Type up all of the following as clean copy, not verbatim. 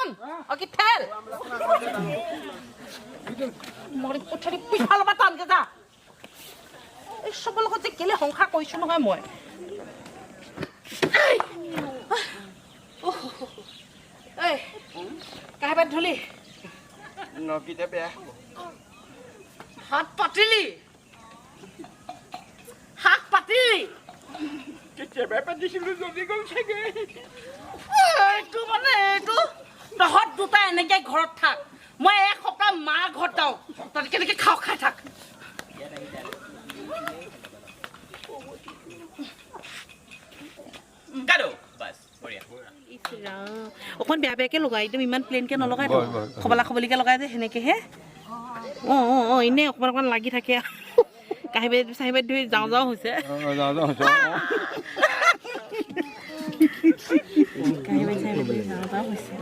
Ton, okay, tell. Mori puchari pihal batan kaza. এই সব লগত যে কেলে সংসাৰ কৰিছো নহয় মই এই কাহে বাদ ধলি নকিটা বেয়া হাত পাতিলি কেতিয়াবা পাতিছিলো যদি গ'ল চাগে এইটো মানে এইটো তহঁত দুটা এনেকে ঘৰত থাক মই এক সপ্তাহ মা ঘৰত যাওঁ তহঁত কেনেকে খাই থাক কাৰো বাস বঢ়িয়া অকণ বেয়া বেয়াকে লগাই একদম ইমান প্লেনকে নলগাই খবলা খবলিকে লগাই যে সেনেকে হে এনেই অকণমান অকণমান লাগি থাকে কাহিবাই চাহিবাই ধৰি যাওঁ যাওঁ হৈছে কাহিবাই চাহিবাই যাওঁ যাওঁ হৈছে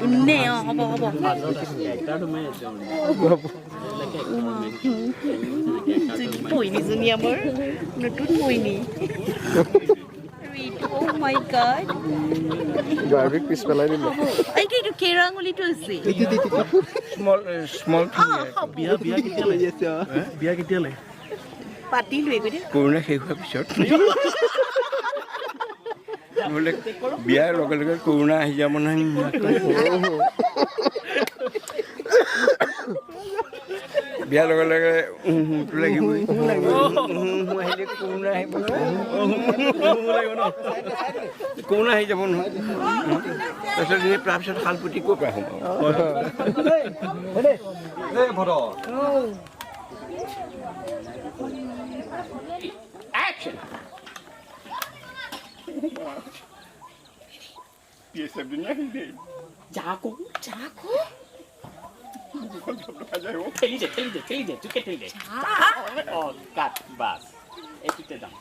ইনে হ'ব পইনীজনী আমাৰ নতুন পইনী Oh my god. Garlic piece pelai dile. Ai ke itu kerang uli tu si. small thing Biar kita le. Biar kita le. Pati lu ego dia. Corona শেষ হোৱাৰ পিছত বোলে বিয়াৰ লগে লগে কৰোণা আহি যাব নহয় বিয়াৰ লগে লগে তো লাগিবই আহিলে কৰোণা আহিব কৰোণা আহি যাব নহয় তাৰপিছত এই তাৰপিছত শালপুতি ক'ৰ পৰা সোমাব Action! Pieza de nieve. Jago. Kelide, tu que kelide. Oh, cut, bas. Itu te dam.